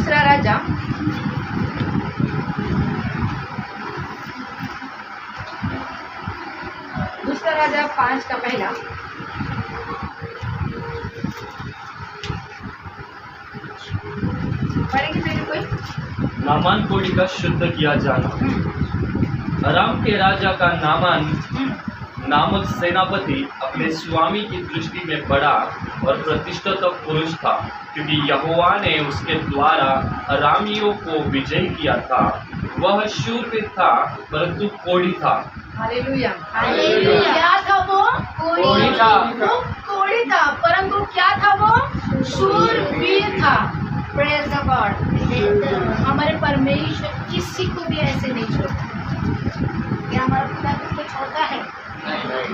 दूसरा राजा दूसरा राजा 5 का पहला। पढ़ेंगे मेरे कोई? नामान कोड़ी का शुद्ध किया जाना। अराम के राजा का नामान नामक सेनापति अपने स्वामी की दृष्टि में बड़ा और प्रतिष्ठित पुरुष था, क्योंकि यहोवा ने उसके द्वारा अरामियों को विजय किया था। वह शूरवीर था परंतु कोढ़ी था। Hallelujah, hallelujah. क्या था वो? कोढ़ी था। वो कोढ़ी था, परंतु क्या था वो? शूरवीर था। Praise the God. हमारे परमेश्वर किसी को भी ऐसे नहीं छोड़ता। क्या हमारा खुदा किसको छोड़ता है?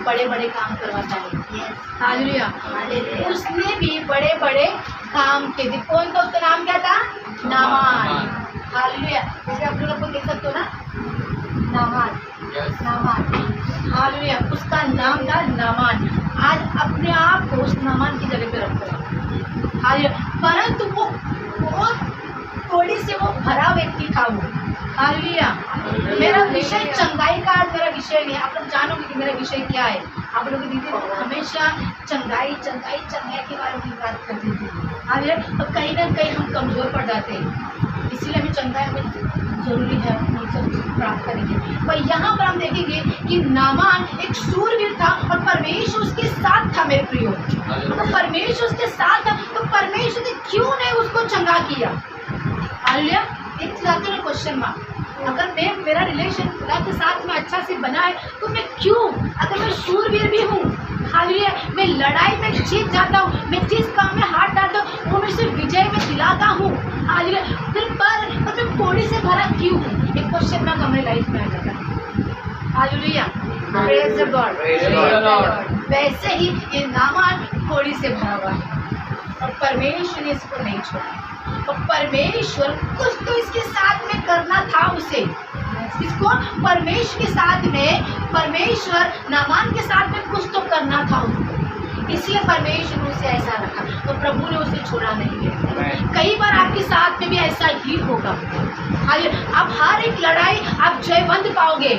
बड़े बड़े काम करवाता है। हालेलुया। उसने भी बड़े बड़े काम किए थे। कौन था? उसका नाम क्या था? नामान। हालेलुया। जैसे आप लोग देख सकते हो ना, नामान, नामान। हालेलुया। उसका नाम था नामान। आज अपने आप को उस नामान की जगह पे रखो। हालेलुया। परंतु वो बहुत थोड़ी से वो भरा व्यक्ति था वो। हालेलुया। मेरा विषय चंगाई का आज मेरा विषय नहीं है। आप लोग जानोगे कि मेरा विषय क्या है। आप लोग दीदी हमेशा चंगाई चंगाई चंगाई के बारे में बात करती थी। हालेलुया। और कहीं ना कहीं हम कमज़ोर पड़ जाते हैं, इसीलिए हमें चंगाई हमें जरूरी है सब प्राप्त करेंगे। पर यहाँ पर हम देखेंगे कि नामान एक शूरवीर था और परमेश्वर उसके साथ था। मेरे प्रियो, तो परमेश्वर उसके साथ था, तो परमेश्वर ने क्यों नहीं उसको चंगा किया? हालेलुया। एक जाते हैं क्वेश्चन मार्क। अगर मैं मेरा रिलेशन खुदा के साथ में अच्छा से बना है तो मैं क्यों, अगर मैं शूरवीर भी हूँ, हालेलुया, मैं लड़ाई में जीत जाता हूँ, मैं जिस काम में हाथ डालता हूँ वो मैं से विजय में दिलाता हूँ, हालेलुया, फिर पर मैं कोड़ी से भरा क्यों हूँ? एक क्वेश्चन मार्क हमारे लाइफ में आ जाता है। हालेलुया। Praise the God. वैसे ही ये नामान कोड़ी से भरा हुआ है और परमेश्वर ने इसको नहीं छोड़ा। और परमेश्वर कुछ तो इसके साथ में करना था उसे। इसको परमेश्वर के साथ में, परमेश्वर नामान के साथ में कुछ तो करना था उसको, इसलिए परमेश्वर ने उसे ऐसा रखा। तो प्रभु ने उसे छोड़ा नहीं है। कई बार आपके साथ में भी ऐसा ही होगा। आप हर एक लड़ाई आप जयवंत पाओगे।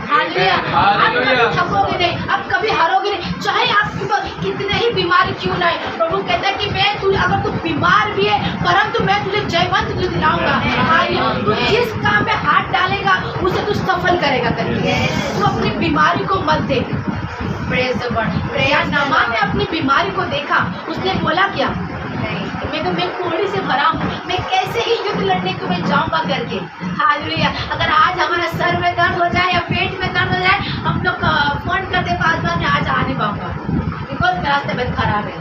हालेलुया। आप कभी थकोगे नहीं, आप कभी हारोगे नहीं, चाहे आपके पास कितने ही बीमारी क्यों ना है। प्रभु कहता है कि मैं तू, अगर तू बीमार भी है परंतु मैं तुझे जयवंत दिलाऊंगा। तू जिस काम में हाथ डालेगा उसे तू सफल करेगा करके। तू अपनी बीमारी को मत देख। Praise the God. नामान ने अपनी बीमारी को देखा, उसने बोला क्या? नहीं, मैं कोड़ी से भरा हूँ, मैं कैसे ही युद्ध लड़ने को मैं जाऊँगा करके। हालेलुया। अगर आज हमारा सर में दर्द हो जाए या पेट में दर्द हो जाए, हम लोग फोन करते पास में आज आ नहीं पाऊँगा बिकॉज मेरा तबीयत खराब है।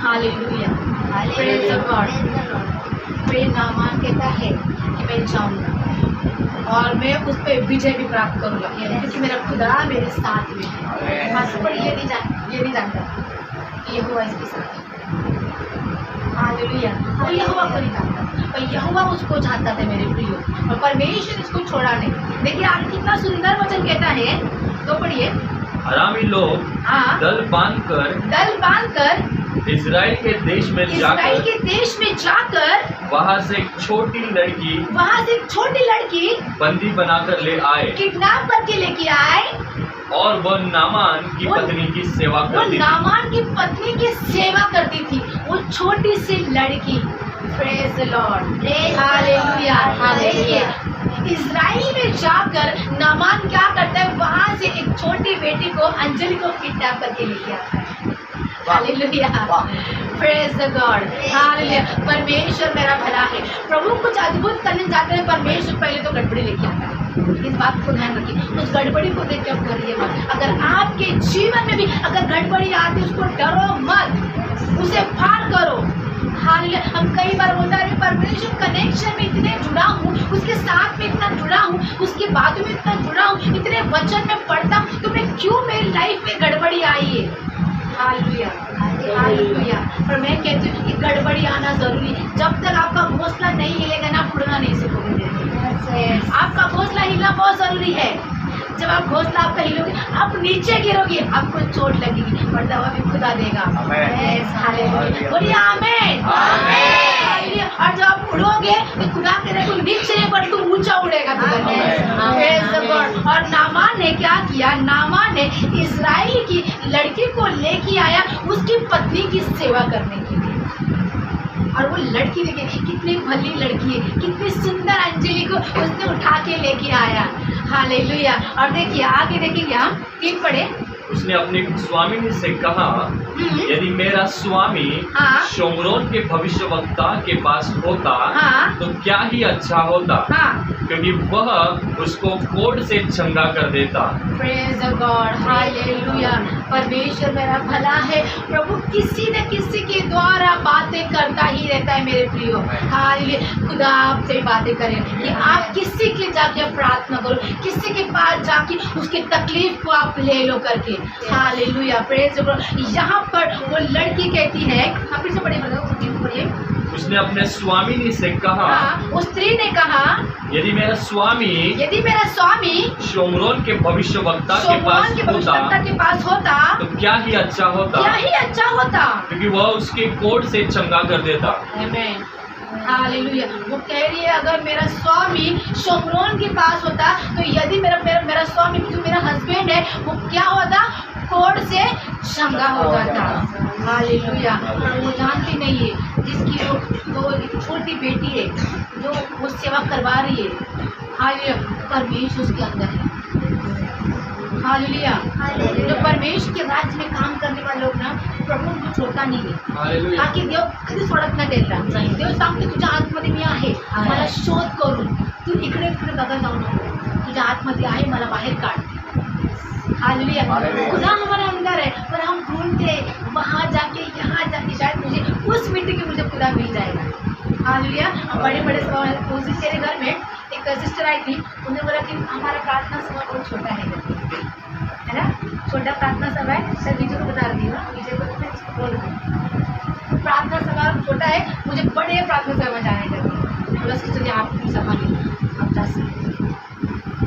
हालेलुया। Praise the God. फिर नामान कहता है कि मैं जाऊँगा और मैं उस पर विजय भी प्राप्त करूँगा, क्योंकि मेरा खुदा मेरे साथ में है। मास्टर पर ये नहीं जानता ये हुआ इसके साथ। हालेलुया। और यहोवा को नहीं जानता, पर यहोवा उसको जानता था मेरे प्रियो, और परमेश्वर इसको छोड़ा नहीं। देखिए आगे कितना सुंदर वचन कहता है, तो पढ़िए। अरामी लोग दल बांधकर इजराइल के देश में जाकर वहाँ से एक छोटी लड़की बंदी बनाकर ले आए, किडनैप करके लेके आए, और वह नामान की पत्नी की सेवा करती थी। नामान की पत्नी की सेवा करती थी, वो छोटी सी लड़की। Praise the Lord. Hallelujah. Hallelujah. Israel में जाकर नामान क्या करता है? वहाँ से एक छोटी बेटी को, अंजलि को किडनैप करके लेके आता है। Hallelujah. Praise the God. Hallelujah. परमेश्वर मेरा भला है। प्रभु कुछ अद्भुत करने जाते हैं, परमेश्वर पहले तो गड़बड़ी लेके आता है। इस बात को ध्यान रखिए, उस गड़बड़ी को देख के आप करिए मत। अगर आपके जीवन में भी अगर गड़बड़ी आती है, उसको डरो मत, उसे पार करो। हालेलुया। हम कई बार बोलते हैं परमेश्वर कनेक्शन में इतने जुड़ा हूँ, उसके साथ में इतना जुड़ा हूँ, उसकी बातों में इतना जुड़ा हूँ, इतने वचन में पढ़ता हूँ, तो मैं क्यों मेरी लाइफ में गड़बड़ी आई है? हालेलुया। हालेलुया। पर मैं कहती हूँ कि गड़बड़ी आना जरूरी है। जब तक आपका घोंसला नहीं हिलेगा ना, आप उड़ना नहीं सीखोगे। आपका घोंसला हिलना बहुत जरूरी है। जब आप घोंसला आपका हिलोगे, आप नीचे गिरोगे, आपको चोट लगेगी, पर दवा भी खुदा देगा। बोलिए आमीन। और जब आप उड़ोगे लड़की को लेके आया उसकी पत्नी की सेवा करने के लिए। और वो लड़की देखिए कितनी भली लड़की है, कितनी सुंदर अंजलि को उसने उठा के लेके आया। हालेलुया। और देखिए आगे देखेंगे हम 3 पढ़े। उसने अपनी स्वामिनी से कहा, यदि मेरा स्वामी हाँ। शोमरोन के भविष्यवक्ता के पास होता हाँ। तो क्या ही अच्छा होता, हाँ। क्योंकि वह उसको कोढ़ से चंगा कर देता। Praise God, hallelujah. परमेश्वर मेरा भला है, प्रभु किसी न किसी के द्वारा बातें करता ही रहता है मेरे प्रियो। हालेलुया। खुदा आपसे बातें करें कि आप किसी के जाके प्रार्थना करो, किसी के पास जाके उसकी तकलीफ को आप ले लो करके। हालेलुया। Praise God. यहाँ पर वो लड़की कहती है, आप फिर से पढ़िए, पढ़िए। उसने अपने स्वामिनी से कहा, हाँ, उस स्त्री ने कहा, यदि मेरा स्वामी शोमरोन के भविष्यवक्ता के पास होता तो क्या ही अच्छा होता, क्योंकि वह उसके कोढ़ से चंगा कर देता। आमीन। हालेलुया। वो कह रही है अगर मेरा स्वामी शोमरोन के पास होता तो यदि मेरा स्वामी जो मेरा हस्बैंड है वो क्या होता, कोढ़ से चंगा हो जाता। हालेलुया। पर वो जानती नहीं है जिसकी वो एक छोटी बेटी है जो वो सेवा करवा रही है। हालेलुया। परमेश्वर उसके अंदर है। हालेलुया। जो परमेश्वर के राज्य में काम करने वाले लोग ना, प्रभु को छोड़ता नाही आहे। ताकि देव कधीच सोडत नाही त्याला। देव सांगते तुझ्या आतमध्ये मी आहे, मला शोध करून तू इकडे तिकडे बघा जाऊ नको, तुझ्या आतमध्ये आहे, मला बाहेर काढ। हालेलुया। खुदा हमारे अंदर है पर हम ढूंढते वहाँ जाके यहाँ जाके, शायद मुझे उस मिनट के मुझे खुदा मिल जाएगा। हालेलुया। बड़े बड़े उस तेरे घर में एक सिस्टर आई थी, उन्होंने बोला कि हमारा प्रार्थना सभा बहुत छोटा है ना, छोटा प्रार्थना सभा है। सर विजय को बता रही हूँ, विजय को बोल प्रार्थना सभा छोटा है, मुझे बड़े प्रार्थना सभा में जाने का। बोला सिस्टर जी आपकी सभा नहीं, आप जा सकते।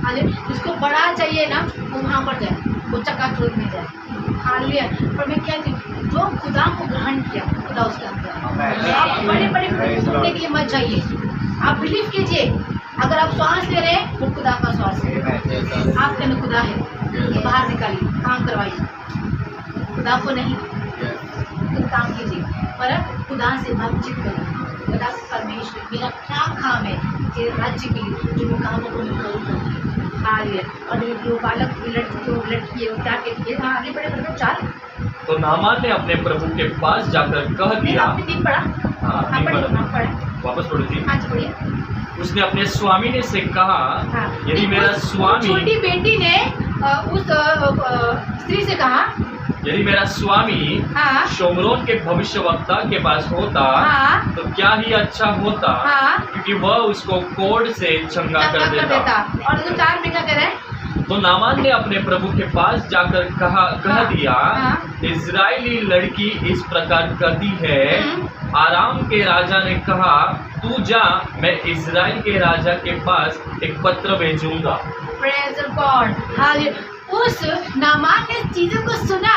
जिसको बड़ा चाहिए ना वो वहाँ पर जाए, वो चकाचौंध में जाए। हालेलुया। पर मैं क्या थी, जो खुदा को ग्रहण किया खुदा उसके अंदर। आप बड़े बड़े सुनने के लिए मत जाइए, आप बिलीव कीजिए। अगर आप श्वास ले रहे हैं वो खुदा का श्वास है, आपके अंदर खुदा है, तो बाहर निकालिए, काम करवाइए, खुदा को नहीं, तो काम कीजिए। पर खुदा से बातचीत करिए, खुदा से परमेश्वर मेरा क्या काम है तेरे राज्य के लिए, जो मैं कामों को मैं करूँगा। हालेलुया। और जो बालक लड़की है वो क्या कहती है, हाँ आगे बढ़े 4। तो नामान ने अपने प्रभु के पास जाकर कह दिया, आपने 3 पढ़ा, हाँ 3 पढ़ा, वापस पढ़ो 3। हाँ पढ़िए। उसने अपने स्वामी ने से कहा, हाँ, यदि मेरा स्वामी, छोटी बेटी ने उस स्त्री से कहा, यदि मेरा स्वामी हाँ, शोमरोन के भविष्यवक्ता के पास होता हाँ, तो क्या ही अच्छा होता, हाँ, क्योंकि वह उसको कोढ़ से चंगा कर देता। और जो 4 में क्या कह रहे हैं, तो नामान ने अपने प्रभु के पास जाकर कह दिया, इजरायली लड़की इस प्रकार कहती है, आराम के राजा ने कहा तू जा, मैं इजराइल के राजा के पास एक पत्र भेजूंगा। Praise God. हालेलुया। उस नामान ने चीजों को सुना,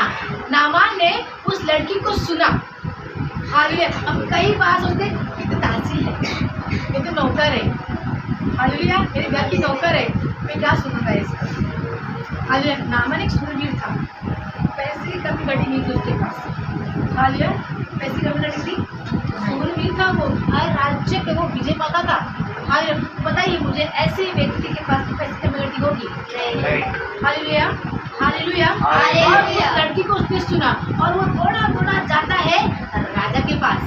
नामान ने उस लड़की को सुना। हालेलुया। अब कई बार सोचते ये तो दासी है, ये तो नौकर है, हालेलुया मेरे घर की नौकर है, मैं क्या सुनूंगा इसका। हालेलुया। नामान एक शूरवीर था, पैसे की कमी घटी नहीं थी उसके पास। हालेलुया। पैसे की कमी घटी थी, शूरवीर था वो, हर राज्य पे वो विजय पाता था। हालेलुया। बताइए मुझे ऐसे व्यक्ति के पास पैसे की कमी घटी होगी? हालेलुया। हालेलुया। और उस लड़की को उसने सुना और वो दौड़ा दौड़ा जाता है राजा के पास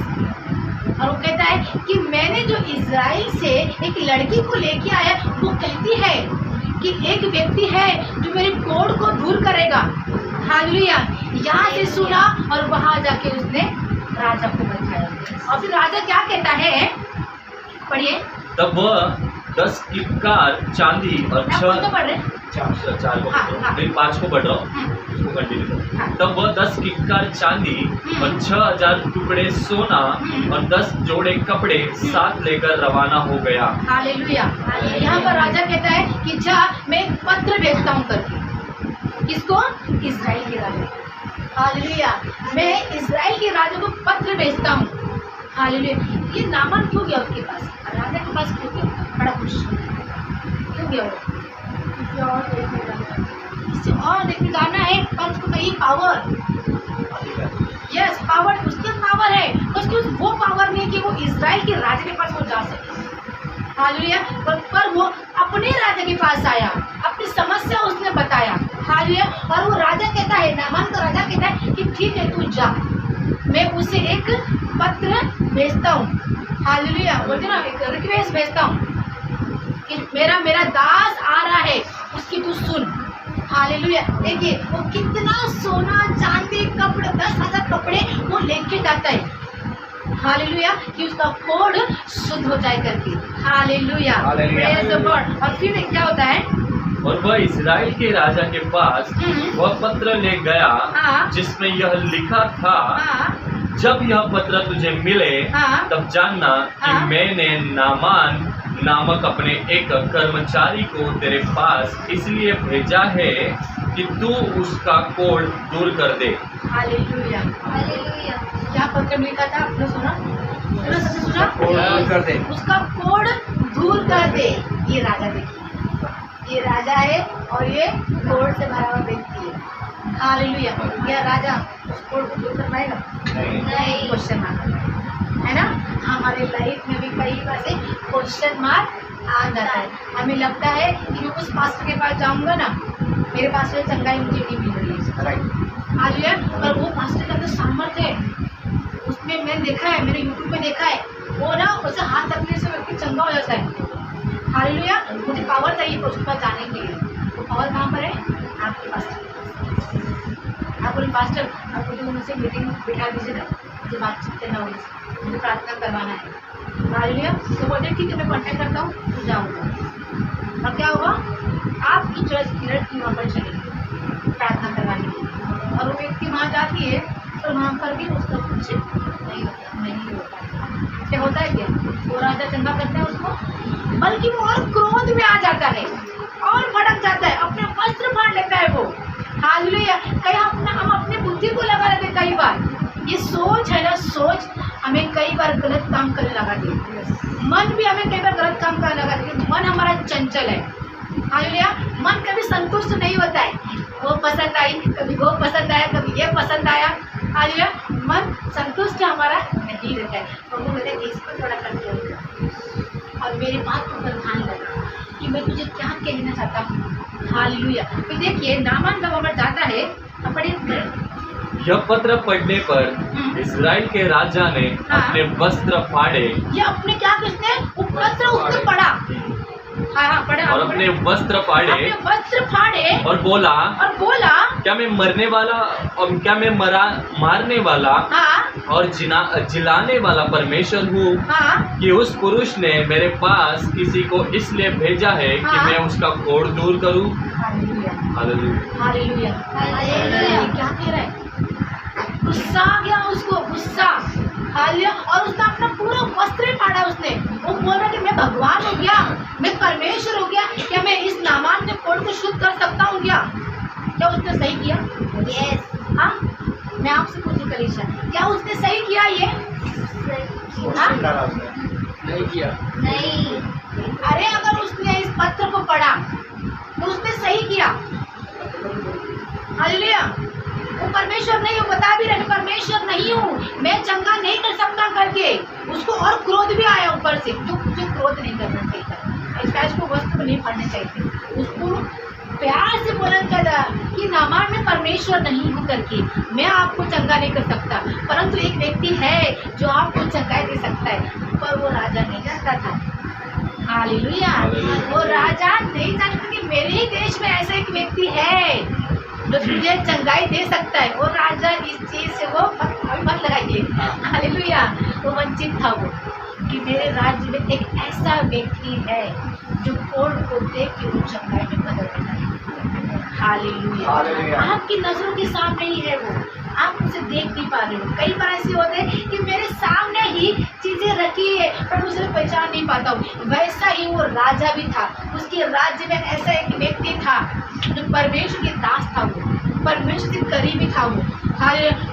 और वो कहता है कि मैंने जो इजराइल से एक लड़की को लेके आया, वो कहती है कि एक व्यक्ति है जो मेरे कोढ़ को दूर करेगा। हालेलुया। यहाँ से सुना और वहाँ जाके उसने राजा को बताया और फिर राजा क्या कहता है, पढ़िए। तब वह 10 किक्कार चांदी और 6 पढ़ रहे 4 को 5 को पढ़ रहा हूँ, उसको कंटिन्यू करो। तब वह 10 किक्कार चांदी और 6000 टुकड़े सोना और 10 जोड़े कपड़े साथ लेकर रवाना हो गया। हालेलुया। यहाँ पर राजा कहता है कि जा मैं एक पत्र भेजता हूँ करके, किसको? इजराइल के राजा। हालेलुया। मैं इजराइल के राजा को पत्र भेजता हूँ। हालेलुया। ये नामान क्यों गया उसके पास, राजा के पास क्यों गया? बड़ा खुश क्यों गया वो? इससे और देखिए जानना है पंच को कहीं पावर, यस पावर, उसके पावर है, उसकी वो पावर नहीं कि वो इजराइल के राजा के पास वो जा सके। हालेलुया। पर वो अपने राजा के पास आया, अपनी समस्या उसने बताया। हालेलुया। और वो राजा कहता है, नामान का राजा कहता है कि ठीक है तू जा, मैं उसे एक पत्र भेजता हूँ। हालेलुया। बोलते ना, एक रिक्वेस्ट भेजता हूँ कि मेरा दास आ रहा है, उसकी तू सुन। हालेलुया। देखिए वो कितना सोना चांदी कपड़े 10,000 कपड़े वो लेके जाता है। हालेलुया। कि उसका कोड शुद्ध हो जाए करके। हालेलुया। Praise the Lord. और फिर क्या होता है, और वह इस्राएल के राजा के पास वह पत्र ले गया हाँ। जिसमें यह लिखा था, हाँ जब यह पत्र तुझे मिले हाँ। तब जानना कि हाँ। मैंने नामान नामक अपने एक कर्मचारी को तेरे पास इसलिए भेजा है कि तू उसका कोढ़ दूर कर दे। हालेलुया। हालेलुया। क्या पत्र में लिखा था, आपने सुना? सबने सुना? कोढ़ दूर कर दे। उसका कोढ़ दूर कर दे। ये राजा देखिए, ये राजा है और ये कोढ़ से भरा हुआ व्यक्ति है। हालेलुया। यह राजा उस कोढ़ को दूर कर पाएगा? नहीं। क्वेश्चन मार्क है ना। हमारे लाइफ में भी कई बार से क्वेश्चन मार्क आ जाता है। हमें लगता है कि मैं उस पास्टर के पास जाऊंगा ना, मेरे पास से चंगाई मुझे नहीं मिल रही है। हालेलुया। और वो पास्टर का अंदर सामर्थ्य है, उसमें मैंने देखा है, मैंने यूट्यूब में देखा है, वो ना उसे हाथ रखने से व्यक्ति चंगा हो जाता है। हालेलुया। मुझे पावर चाहिए उसके पास जाने के लिए। वो पावर कहाँ पर है? आपके पास। आप बोले पास्टर आप मुझे उनसे मीटिंग बिठा दीजिए ना, मुझे बातचीत करना होगी, मुझे प्रार्थना करवाना है। हालेलुया। तो बोलते ठीक है मैं कॉन्टैक्ट करता हूँ, तो जाऊँगा। और क्या होगा, आपकी चॉइस पीरियड की वहाँ पर चलेगी प्रार्थना करवाने के लिए। और वो व्यक्ति वहाँ जाती है तो वहाँ पर भी उसका कुछ नहीं होता। क्या होता है क्या? वो राजा चंगा करता है उसको, बल्कि वो और क्रोध में आ जाता है और भड़क जाता है, अपने वस्त्र फाड़ लेता है वो। हालेलुया। कहीं हम अपने बुद्धि को लगा लेते, कई बार ये सोच है ना, सोच हमें कई बार गलत काम करने लगा देती। मन भी हमें कई बार गलत काम करने लगा देती। मन हमारा चंचल है। हालेलुया। मन कभी संतुष्ट नहीं होता है, वो पसंद आई, कभी वो पसंद आया, कभी ये पसंद आया। हालेलुया। मन संतुष्ट हमारा नहीं रहता है। और वो मेरे इसको थोड़ा कंट्रोल कर और मेरी बात को ध्यान लगा कि मैं तुझे क्या कहना चाहता हूँ। हालेलुया। तो देखिए नामान जब वहाँ जाता है, अपने यह पत्र पढ़ने पर इस्राएल के राजा ने हाँ। अपने वस्त्र फाड़े। ये अपने क्या किसने पत्र उसने पढ़ा। हाँ पढ़ा। और अपने वस्त्र फाड़े। अपने वस्त्र फाड़े और बोला, क्या मैं मरने वाला और क्या मैं मारने वाला हाँ और जिलाने वाला परमेश्वर हूँ हाँ कि उस पुरुष ने मेरे पास किसी को इसलिए भेजा है कि हाँ। मैं उसका कोढ़ दूर करूँ। हालेलुया। हालेलुया। हालेलुया। हालेलुया। क्या कह रहा है? गुस्सा आ गया उसको, गुस्सा। हालेलुया। और उसने अपना पूरा वस्त्र फाड़ा उसने। वो बोल रहा कि मैं भगवान हो गया, मैं परमेश्वर हो गया, क्या मैं इस नामान के कोढ़ को शुद्ध कर सकता हूँ क्या? क्या उसने सही किया? यस। हाँ मैं आपसे पूछूं कलीशा, क्या उसने सही किया ये? हाँ? नहीं किया। नहीं। अरे अगर उसने इस पत्र को पढ़ा तो उसने सही किया। हालेलुया। वो परमेश्वर नहीं हूँ, बता भी रहे परमेश्वर नहीं हूँ, मैं चंगा नहीं कर सकता करके उसको और क्रोध भी आया ऊपर से। जो मुझे क्रोध नहीं करना चाहिए था, इसको वस्त्र नहीं फाड़ने चाहिए थे। उसको प्यार से बोलना चाहिए कि नामान में परमेश्वर नहीं हूँ करके मैं आपको चंगा नहीं कर सकता, परंतु एक व्यक्ति है जो आपको चंगाई दे सकता है। पर वो राजा नहीं जानता था। हालेलुया। वो राजा नहीं जानता कि मेरे ही देश में ऐसा एक व्यक्ति है जो तुझे चंगाई दे सकता है। वो राजा इस चीज से वो मत लगाइए। हालेलुया। वो वंचित था वो कि मेरे राज्य में एक ऐसा व्यक्ति है जो कोढ़ को देख के वो चंगाई में बदल देता है। हालेलुया। आपकी नजरों के सामने ही है वो, आप उसे देख नहीं पा रहे हो। कई बार ऐसे होते हैं कि मेरे सामने ही चीजें रखी है पर उसे पहचान नहीं पाता हूँ। वैसा ही वो राजा भी था, उसके राज्य में ऐसा एक व्यक्ति था जो परमेश्वर के दास था, वो परमेश्वर के करीबी था वो।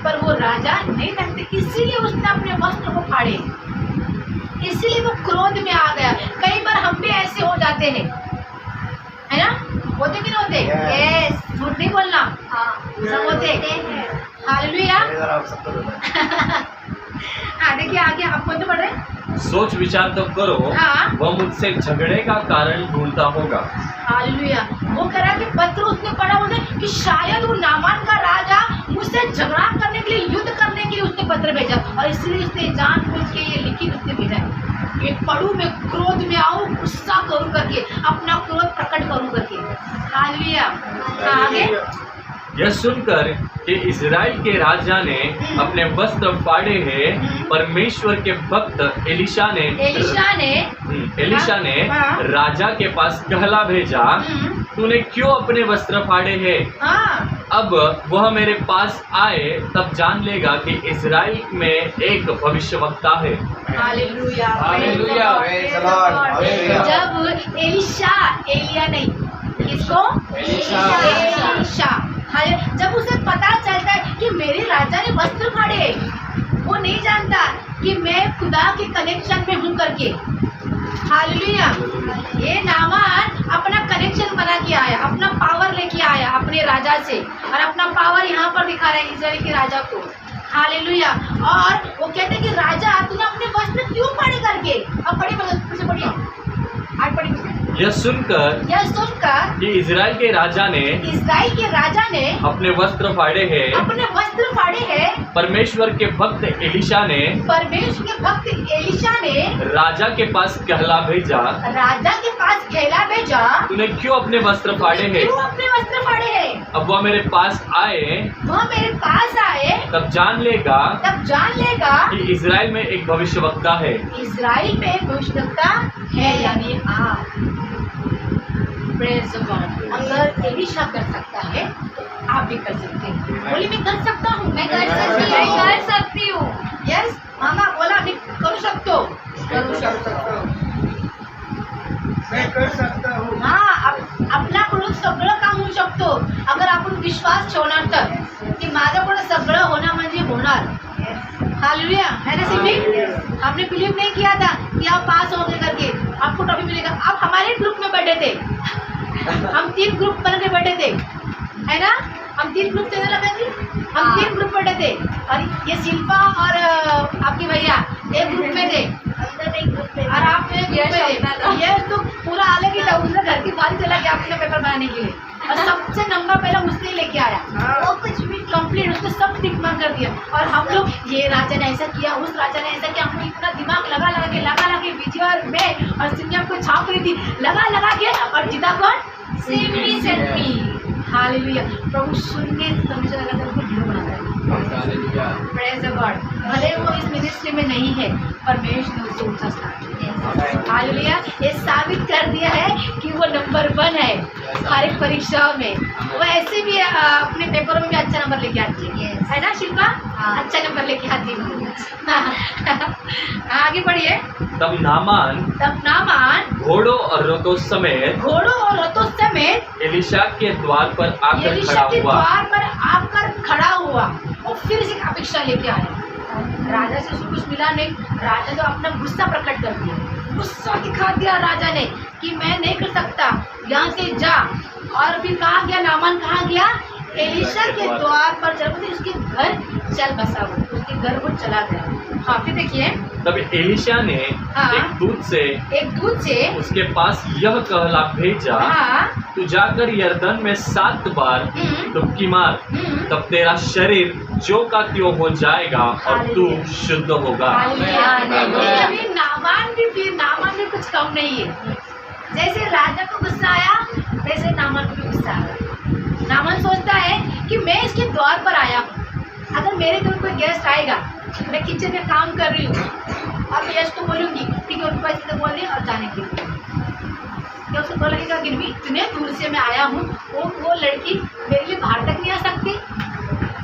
पर वो राजा नहीं जानते, इसीलिए उसने अपने वस्त्र को फाड़े, इसीलिए वो क्रोध में आ गया। कई बार हम भी ऐसे हो जाते हैं, है ना? होते कि नहीं होते? Yes. झूठ नहीं बोलना, हाँ सब होते। हैं। हालेलुया। हाँ देखिए आगे आप कौन से पढ़ रहे हैं? सोच विचार तो करो, हाँ। वह मुझसे झगड़े का कारण ढूंढता होगा। हालेलुया। वो कह रहा है कि पत्र उसने पढ़ा उन्हें कि शायद वो नामान का राजा मुझसे झगड़ा करने के लिए, युद्ध करने के लिए उसने पत्र भेजा, और इसलिए उसने जानबूझ के ये लिखित उसने भेजा है कि पढ़ू मैं क्रोध में आऊं, गुस्सा करूं करके, अपना क्रोध प्रकट करूं करके। हालेलुया। आगे यह सुनकर कि इज़राइल के राजा ने अपने वस्त्र फाड़े हैं, परमेश्वर के भक्त एलिशा ने हाँ। राजा के पास कहला भेजा, तूने क्यों अपने वस्त्र फाड़े हैं? हाँ अब वह मेरे पास आए तब जान लेगा कि इज़राइल में एक भविष्यवक्ता है। Hallelujah. Hallelujah. Praise the Lord। Hallelujah. जब एलिशा, एलिया नहीं, किसको? एलिशा। जब उसे पता चलता है कि मेरे राजा ने वस्त्र फाड़े, वो नहीं जानता कि मैं खुदा के कनेक्शन में हूँ करके। हालेलुया। ये नामान अपना कनेक्शन बना के आया, अपना पावर लेके आया अपने राजा से, और अपना पावर यहाँ पर दिखा रहा है इज़राइल के राजा को। हालेलुया। और वो कहते हैं कि राजा तूने अपने वस्त्र क्यों फाड़े करके? अब पढ़िए, फिर से पढ़िए, आज पढ़िए। यह सुनकर कि इज़राइल के राजा ने अपने वस्त्र फाड़े हैं, परमेश्वर के भक्त एलिशा ने राजा के पास कहला भेजा, तूने क्यों अपने वस्त्र फाड़े हैं? अब वह मेरे पास आए तब जान लेगा कि इज़राइल में एक भविष्यवक्ता है। इज़राइल में एक भविष्यवक्ता है, यानी आप। Praise the Lord। अगर एलिशा कर सकता है तो आप भी कर सकते हैं। बोली मैं कर सकता हूँ, मैं कर सकती हूँ। यस मामा बोला मी करू शकतो, मैं कर सकता हूँ। हाँ आपल्याकडून सगळं काम होऊ शकतो, अगर आपण विश्वास ठेवणार तर, की माझ्याकडून सगळं होना म्हणजे होणार। हालेलुया, है ना सिमी? आपने बिलीव नहीं किया था कि आप पास होंगे करके, आपको ट्रॉफी मिलेगा। आप हमारे ग्रुप में बैठे थे, हम 3 ग्रुप बन के बैठे थे, है ना? हम 3 ग्रुप थे ना लगा जी? हम 3 ग्रुप बैठे थे, और ये शिल्पा और आपकी भैया एक ग्रुप में थे, और आप एक ग्रुप में थे। ये तो पूरा अलग ही था, उसने घर की बाहर चला गया अपने पेपर बनाने के लिए, और सबसे नंबर पहला उसने लेके आया, वो कुछ भी कंप्लीट उसने सब टिक मार कर दिया। और हम लोग ये राजा ने ऐसा किया, उस राजा ने ऐसा किया, हमने इतना दिमाग लगा के विजय और मैं और सिंधिया को छाप रही थी, लगा के, और जीता कौन? सिमी सेल्फी। हालेलुया। प्रभु सुनने समझ लगा तो उनको हीरो बना रहा है। Praise the Lord। भले वो इस मिनिस्ट्री में नहीं है, परमेश्वर ने उसे ऊंचा स्थान दिया। हालेलुया। ये साबित कर दिया है कि वो नंबर 1 है हर एक परीक्षाओं में। वो ऐसे भी अपने पेपरों में भी अच्छा नंबर लेके आती है ना शिल्पा? अच्छा नंबर लेके आती है। आगे बढ़िए। तब नामान घोड़ों और रथों समेत एलिशा के द्वार पर आकर खड़ा हुआ और फिर से अपेक्षा लेके आया। राजा से उसको कुछ मिला नहीं, राजा तो अपना गुस्सा प्रकट कर दिया, गुस्सा दिखा दिया राजा ने कि मैं नहीं कर सकता, यहाँ से जा। और फिर कहा गया, नामान कहा गया, एलिशा के द्वार पर चल, उसके घर चल बसा, वो उसके घर वो चला गया। हाँ फिर देखिए, तब एलिशा ने एक दूत से उसके पास यह कहला भेजा, तू जाकर यरदन में 7 बार डुबकी मार, तब तेरा शरीर जो का त्यों हो जाएगा और तू शुद्ध होगा। नामान भी कुछ कम नहीं है। जैसे राजा को गुस्सा आया, वैसे नामान को भी गुस्सा आया। नामान सोचता है कि मैं इसके द्वार पर आया हूँ, अगर मेरे घर कोई गेस्ट आएगा, मैं किचन में काम कर रही हूँ, और मैं यश को बोलूँगी ठीक है, उनको ऐसे बोल रही और जाने के लिए, क्या उसको तो लगेगा कि भी इतने दूर से मैं आया हूँ, वो लड़की मेरे लिए बाहर तक नहीं आ सकती,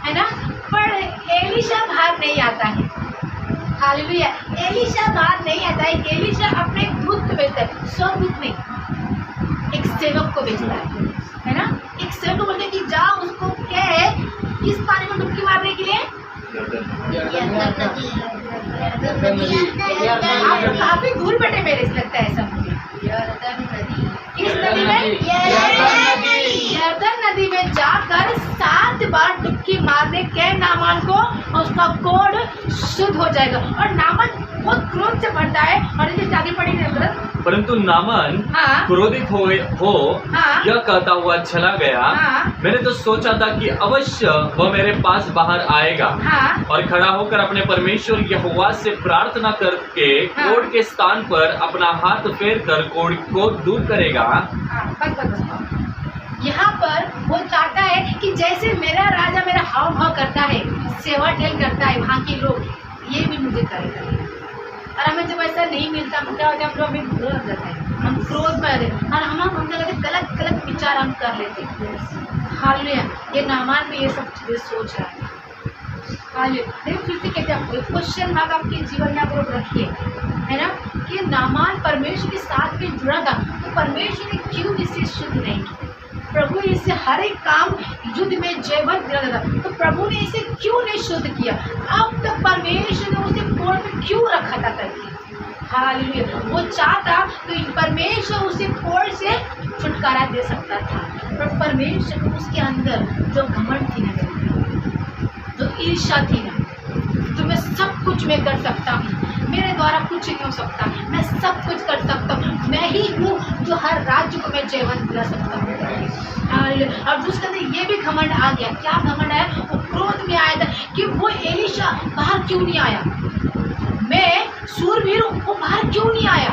है ना? पर एलिशा बाहर नहीं आता है। हालेलुया। एलिशा बाहर नहीं आता है। एलिशा अपने दूत को भेजता है, स्वदूत नहीं, एक सेवक को भेजता है ना? एक सेवक को बोलते हैं कि जा उसको कह किस पानी में डुबकी मारने के लिए। आप लोग काफी दूर बैठे मेरे से लगता है, ऐसा मुझे। किस नदी में? बार डुबकी मारने के नामान को उसका कोढ़ शुद्ध हो जाएगा। और नामान बहुत क्रोध से भरता है। और ये आगे पढ़ेंगे ब्रदर। परंतु नामान हाँ। क्रोधित हो हाँ। यह कहता हुआ चला गया, हाँ। मैंने तो सोचा था कि अवश्य वह मेरे पास बाहर आएगा हाँ। और खड़ा होकर अपने परमेश्वर यहोवा से प्रार्थना करके हाँ। कोढ़ के स्थान पर अपना हाथ फेर कर कोढ़ को दूर करेगा। हाँ, बस। यहाँ पर वो चाहता है कि जैसे मेरा राजा मेरा हाव भाव करता है, सेवा टेल करता है, वहाँ के लोग ये भी मुझे करेगा। और हमें जब ऐसा नहीं मिलता हम क्या होता है, हम लोग हमें बुरा लग जाता है, हम क्रोध में आते हैं और हमको लगे गलत गलत विचार हम कर लेते हैं। हालेलुया। ये नामान में ये सब चीज़ें सोच रहा है। हालेलुया। फिर से कहते हैं आपको क्वेश्चन मार्क आपके जीवन में आप लोग रखिए, है ना, कि नामान परमेश्वर के साथ में जुड़ा था तो परमेश्वर ने क्यों इसे शुद्ध नहीं किया? प्रभु ने इसे हर एक काम युद्ध में जयवंत दिया था तो प्रभु ने इसे क्यों नहीं शुद्ध किया? अब तक परमेश्वर ने उसे कोढ़ में क्यों रखा था करके? हालेलुया। वो चाहता तो परमेश्वर उसे कोढ़ से छुटकारा दे सकता था, पर परमेश्वर को उसके अंदर जो घमंड थी ना, जो ईर्ष्या थी ना, तो मैं सब कुछ मैं कर सकता हूँ, मेरे द्वारा कुछ नहीं हो सकता, मैं सब कुछ कर सकता हूँ, मैं ही हूँ जो हर राज्य को मैं जयवंत दिला सकता हूँ। और उसके अंदर ये भी घमंड आ गया। क्या घमंड आया? वो क्रोध में आया था कि वो एलीशा बाहर क्यों नहीं आया, मैं सूरवीर हूँ, वो बाहर क्यों नहीं आया।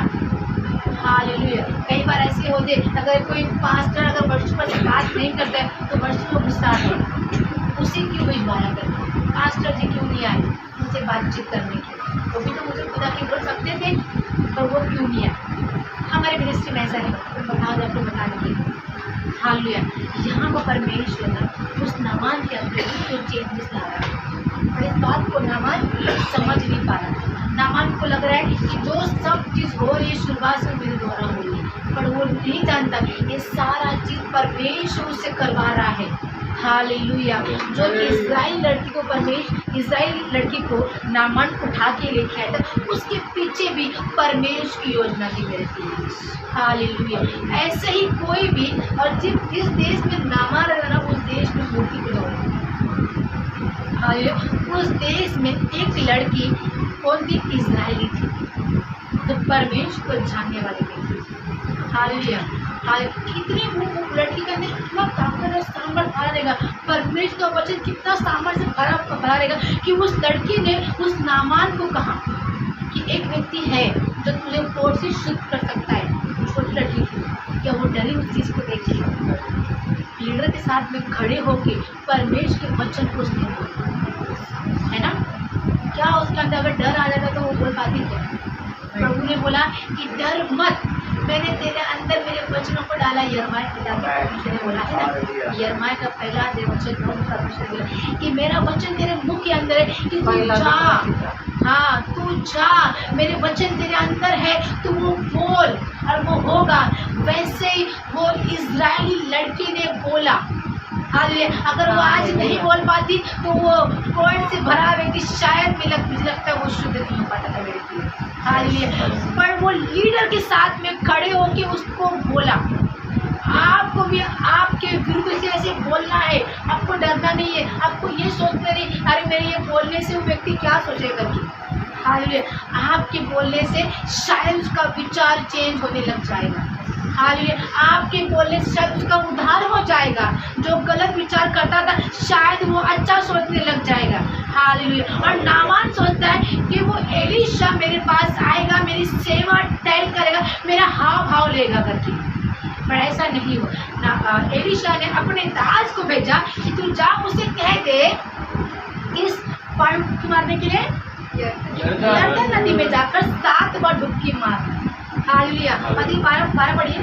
हालेलुया। कई बार ऐसे होते, अगर कोई पास्टर अगर वर्षों पर बात नहीं करता है तो वर्षों में गुस्सा आता है, उसी क्यों कोई बात करता है, पास्टर जी क्यों नहीं आए मुझसे बातचीत करने के? वो भी तो मुझे खुदा की बोल सकते थे, पर वो क्यों नहीं आए? हमारे मिनिस्ट्री में ऐसा है, आपको बता देंगे। हालेलुया। यहाँ पर परमेश्वर ना उस नामान के अंदर जो चेंजेस ला रहा है, और इस बात को नामान समझ नहीं पा रहा। नामान को लग रहा है कि जो सब चीज़ हो रही है शुरुआत से मेरे द्वारा हो रही है, पर वो नहीं जानता ये सारा चीज़ परमेश्वर उससे करवा रहा है। हालेलुया। जो इस्राएल लड़की को इस्राएल लड़की को नामान उठा के लेके आया था, उसके पीछे भी परमेश्वर की योजना थी मेरे लिए। हालेलुया। ऐसे ही कोई भी, और जिस देश में नामान रहता ना उस देश में मूर्ति पूजा, उस देश में एक लड़की कौन थी? इस्राएली थी, तो परमेश्वर को जानने वाली थी। हालेलुया। कितनी वो लड़की के अंदर कितना ताकत और सामर्थ भरा रहेगा, परमेश्वर का वचन कितना सामर्थ से भरा रहेगा कि उस लड़की ने उस नामान को कहा कि एक व्यक्ति है जो तुझे कोढ़ से शुद्ध कर सकता है। छोटी लड़की थी, क्या वो डरी उस चीज़ को देख के? लीडर के साथ में खड़े होके परमेश्वर के वचन को उसने बोला, है ना। क्या उसके अंदर अगर डर आ जाता तो वो बोल पाती क्या? प्रभु ने बोला कि डर मत, मैंने तेरे अंदर मेरे वचनों को डाला। यिर्मयाह की किताब में परमेश्वर ने बोला है ना, यिर्मयाह का पहला वचन परमेश्वर ने बोला कि मेरा वचन तेरे मुख के अंदर है कि तू जा, हाँ तू जा, मेरे वचन तेरे अंदर है, तू वो बोल और वो होगा। वैसे ही वो इजरायली लड़की ने बोला। हालेलुया। अगर वो आज नहीं बोल पाती तो वो कोढ़ से भरा व्यक्ति शायद मुझे लगता है वो शुद्ध नहीं हो पाता था मेरे लिए। हालेलुया। पर वो लीडर के साथ में खड़े होके उसको बोला, आपको भी आपके विरुद्ध से ऐसे बोलना है, आपको डरना नहीं है, आपको ये सोचना नहीं अरे मेरे ये बोलने से वो व्यक्ति क्या सोचेगा कि। हालेलुया। आपके बोलने से शायद उसका विचार चेंज होने लग जाएगा। हालेलुया। आपके बोलने से शायद उसका उद्धार हो जाएगा। जो गलत विचार करता था शायद वो अच्छा सोचने लग जाएगा। हालेलुया। और नामान सोचता है कि वो एलीशा मेरे पास आएगा, मेरी सेवा टहल करेगा, मेरा हाव भाव लेगा करके, पर ऐसा नहीं हुआ। एलीशा ने अपने दास को भेजा कि तू जा उसे कह दे इस पानी को मारने के लिए यरदन नदी में जाकर 7 बार डुबकी मार। हालेलुया। 12 पढ़िए।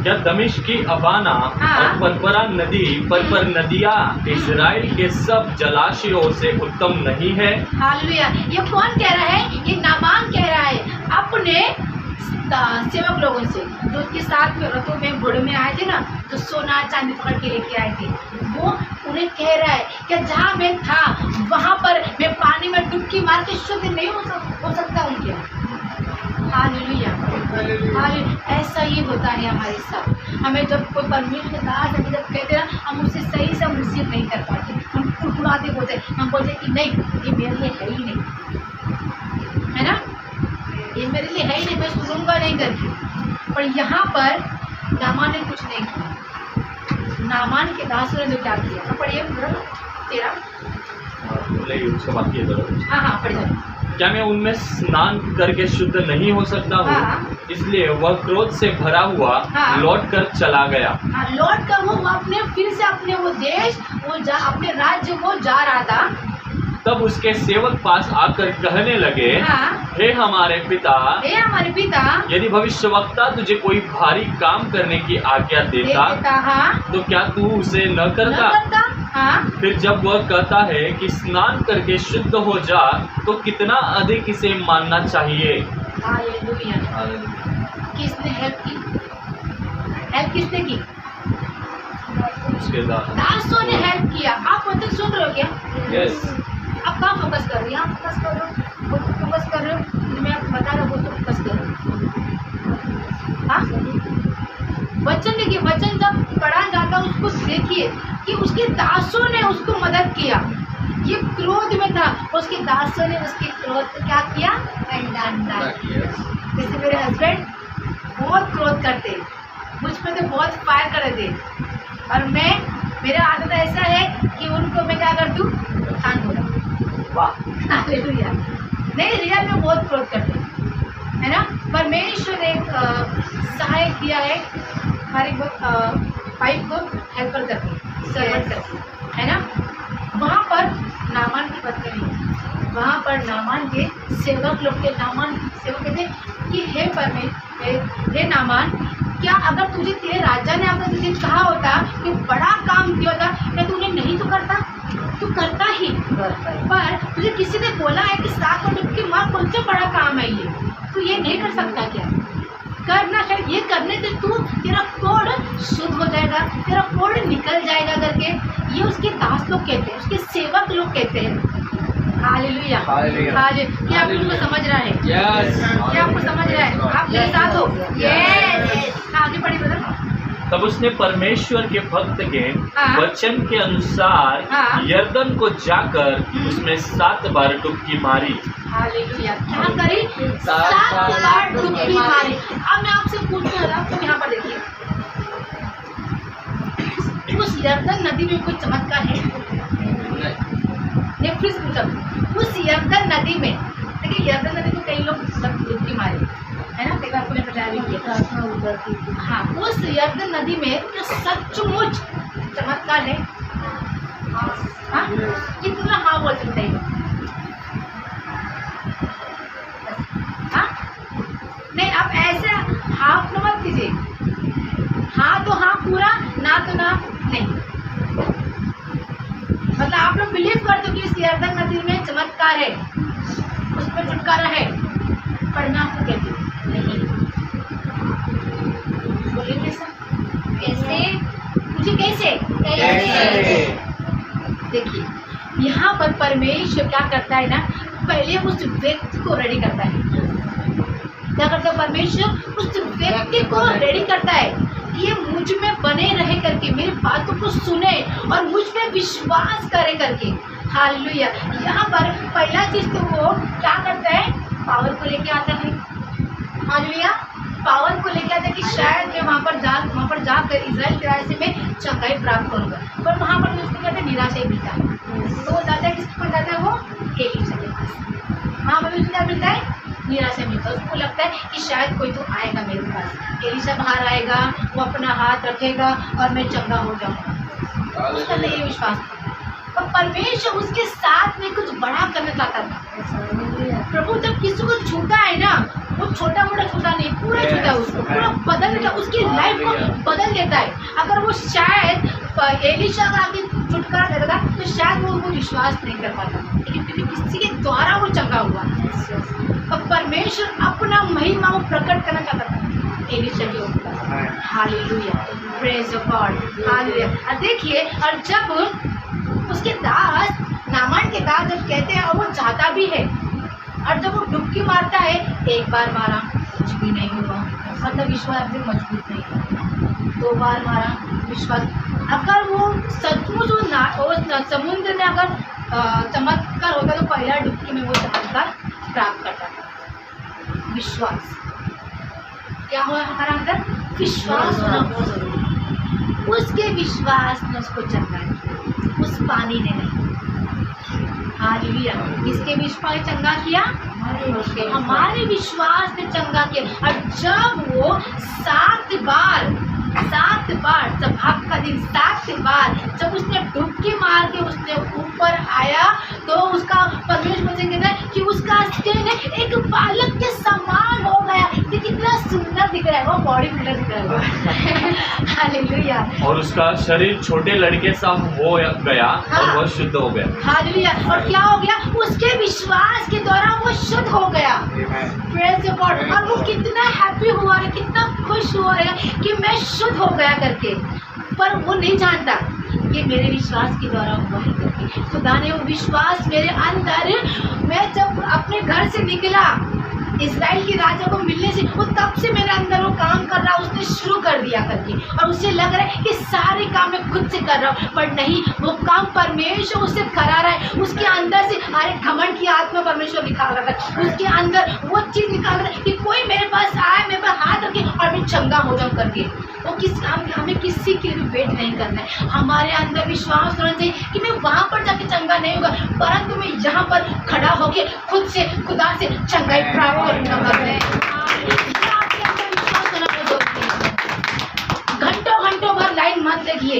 क्या दमिश्क की अबाना और परपरा नदी परपर नदियाँ इजराइल के सब जलाशयों से उत्तम नहीं है? हालेलुया। ये कौन कह रहा है? ये नामान कह रहा है अपने सेवक लोगों से जो उसके साथ में रथों में घोड़े में आए थे ना, जो सोना चांदी पकड़ के लेके आए थे, वो उन्हें कह रहा है कि जहाँ मैं था वहाँ पर मैं पानी में डुबकी मार के शुद्ध नहीं हो सकता हूँ क्या? हालेलुया। ऐसा ही होता है हमारे साथ। हमें जब कोई परमेश्वर के दास हमें जब कहते हैं हम उससे सही से हम रिसीव नहीं कर पाते, हम कुड़कुड़ाते बोलते, हम बोलते कि नहीं ये मेरे लिए है ही नहीं, है ना, ये मेरे लिए है ही नहीं, मैं सुनूंगा नहीं करके। पर यहाँ पर नामान ने कुछ नहीं किया। नामान के दासों ने क्या किया, पढ़िए 13। उसका बाकी है जरा। हाँ पढ़िए। क्या मैं उनमें स्नान करके शुद्ध नहीं हो सकता हूँ? हाँ। इसलिए वह क्रोध से भरा हुआ हाँ। लौट कर चला गया। लौट कर वो अपने फिर से अपने वो देश अपने राज्य वो जा रहा था। तब उसके सेवक पास आकर कहने लगे, हाँ। हे हमारे पिता, यदि भविष्यवक्ता तुझे कोई भारी काम करने की आज्ञा देता हाँ। तो क्या तू उसे न करता? हाँ। फिर जब वह कहता है कि स्नान करके शुद्ध हो जा, तो कितना अधिक इसे मानना चाहिए। हालेलुया। किसने हेल्प की? हेल्प किसने की? उसके दासों ने हेल्प किया। आप मतलब सुन रहे हो क्या? यस। अब कहाँ फोकस कर रही हो? आप फोकस कर रहे हो, वो फोकस कर रहे हो, मैं आपको बता रहा हूँ वो तो फोकस कर रहे हो। हाँ, वचन देखिए, वचन जब पढ़ा जाता है उसको देखिए कि उसके दासों ने उसको मदद किया। ये क्रोध में था, उसके दासों ने उसके क्रोध को क्या किया? जैसे मेरे हस्बैंड बहुत क्रोध करते, मुझ पर तो बहुत फायर कर रहे थे, और मेरा आदत ऐसा है कि उनको मैं क्या करती हूँ, शांत हो जाऊँ। वाह, हालेलुया। नहीं, रियल में बहुत क्रोध करते है ना। परमेश्वर ने सहायक दिया है हमारे वाइफ को, हेल्पर करके, सर्वेंट करके, है ना। वहाँ पर नामान की बात करें, वहाँ पर नामान के सेवक लोग के, नामान सेवक कहते कि हे नामान, क्या अगर तुझे तेरे राजा ने अगर तुझे कहा होता कि बड़ा काम दिया था, क्या तूने नहीं तो करता? तू करता ही, पर तुझे किसी ने बोला है कि 7 और डुबकी मार, कौन सा बड़ा काम है ये, तू ये नहीं कर सकता क्या? करना चाहिए। ये करने से तेरा कोड शुद्ध हो जाएगा, तेरा कोड निकल जाएगा करके ये उसके दास लोग कहते हैं, उसके सेवक लोग कहते हैं। हालेलुया। क्या आप उनको समझ रहा है? क्या आपको समझ रहा है? आप मेरे साथ हो? यस। आगे बढ़िए ब्रदर। तब उसने परमेश्वर के भक्त के हाँ। वचन के अनुसार हाँ। यर्दन को जाकर उसमें 7 बार डुबकी मारी। हालेलुया। क्या करी? 7 बार डुबकी मारी। अब मैं आपसे पूछूं, आपको यहाँ पर देखिए, उस यर्दन नदी में कोई चमत्कार है? नहीं, फिर पूछा, उस यर्दन नदी में, देखिए यर्दन नदी में कई लोग डुबकी मारे, है ना, देखा आपको, मैं बताया भी किया। हाँ, उस यर्दन नदी में जो सचमुच चमत्कार है, हाँ, कितना हाँ बोल सकते हैं? हाँ, नहीं, आप ऐसे हाफ न मत कीजिए, हाँ तो हाँ पूरा, ना तो ना नहीं। मतलब आप लोग बिलीव करते हो कि इस यर्दन नदी में चमत्कार है, उसमें छुटकारा है, पर मैं आपको कहती हूँ नहीं। बोलिए कैसा? कैसे? मुझे कैसे? देखिए, यहाँ पर परमेश्वर क्या करता है ना, पहले उस व्यक्ति को रेडी करता है। क्या करता है परमेश्वर? उस व्यक्ति को रेडी करता है कि ये मुझ में बने रहे करके, मेरी बातों को सुने और मुझ में विश्वास करे करके। हालेलुया। यहाँ पर पहला चीज तो वो क्या करता है, पावर को लेके आता है। हालेलुया। पावर को लेके आता है कि शायद मैं वहाँ पर जाकर इजराइल के राज्य में चंगाई प्राप्त करूँगा, पर वहाँ पर उसको कहते हैं निराशा ही मिलता है। तो वो जाता है, किसके पास जाता है? वो एलीशा के पास। वहाँ पर उसको क्या मिलता है? निराशा मिलता है। उसको लगता है कि शायद कोई तो आएगा मेरे पास, एलीशा बाहर आएगा, वो अपना हाथ रखेगा और मैं चंगा हो जाऊँगा। उसका तो ये विश्वास था, और परमेश्वर उसके साथ में कुछ बड़ा करना चाहता था। प्रभु जब किसी को छूता है ना, वो छोटा मोटा छूटा नहीं, पूरा छूता है, उसको पूरा बदल देता है, उसकी लाइफ को बदल देता है। अगर वो शायद एलीशा का आगे छुटकारा देता था तो शायद वो विश्वास नहीं कर पाता, लेकिन क्योंकि किसी के द्वारा वो चंगा हुआ, और परमेश्वर अपना महिमा वो प्रकट करना चाहता था एलीशा के ऊपर। Hallelujah, praise God, hallelujah. और देखिए, और जब उसके दास, नामान के दास जब कहते हैं, और वो चाहता भी है, और जब वो डुबकी मारता है, 1 बार मारा, कुछ भी नहीं हुआ, मतलब विश्वास अभी मजबूत नहीं था। 2 बार मारा, विश्वास अगर वो सचमुच वो समुद्र में अगर चमत्कार होता तो पहला डुबकी में वो चमत्कार प्राप्त करता था। विश्वास क्या हुआ हमारा अंदर? विश्वास होना बहुत जरूरी है। उसके विश्वास ने उसको चंगा किया, उस पानी ने नहीं। हालेलुया। किसके विश्वास ने चंगा किया? हमारे विश्वास ने चंगा किया। और जब वो 7 बार सभा का दिन 7 बार जब उसने डुबकी मार के उसने ऊपर आया तो उसका परमेश्वर मुझे कहता है कि उसका स्किन एक बालक के समान हो गया। ये कितना सुंदर दिख रहा है, वो बॉडी बिल्डर दिख रहा है। हालेलुया। और उसका शरीर छोटे लड़के सा हो गया और वह शुद्ध हो गया। हालेलुया। और क्या हो गया? उसके विश्वास के द्वारा वो शुद्ध हो गया। Praise the Lord. और वो कितना हैप्पी हुआ है, कितना खुश हुआ है कि मैं शुद्ध हो गया करके। पर वो नहीं जानता कि मेरे विश्वास के द्वारा हुआ है करके। खुदा ने वो विश्वास मेरे अंदर, मैं जब अपने घर से निकला इज़राइल के राजा को मिलने से, वो तब से मेरे अंदर वो काम कर रहा, उसने शुरू कर दिया करके। और उसे लग रहा है कि सारे काम मैं खुद से कर रहा हूँ, पर नहीं, वो काम परमेश्वर उससे करा रहा है। उसके अंदर से अरे घमंड की आत्मा परमेश्वर निकाल रहा है। उसके अंदर वो चीज़ निकाल रहा है कि कोई मेरे पास आए, मेरे पास हाथ रखे और मैं चंगा हो जाऊँ करके। वो हमें किसी के लिए वेट नहीं करना है। हमारे अंदर विश्वास होना चाहिए कि मैं वहाँ पर जाके चंगा नहीं होगा, परंतु मैं यहाँ पर खड़ा होके खुद से खुदा से चंगाई प्राप्त करूँगा। आपके अंदर विश्वास होना बहुत जरूरी है। घंटों भर लाइन मत लगिए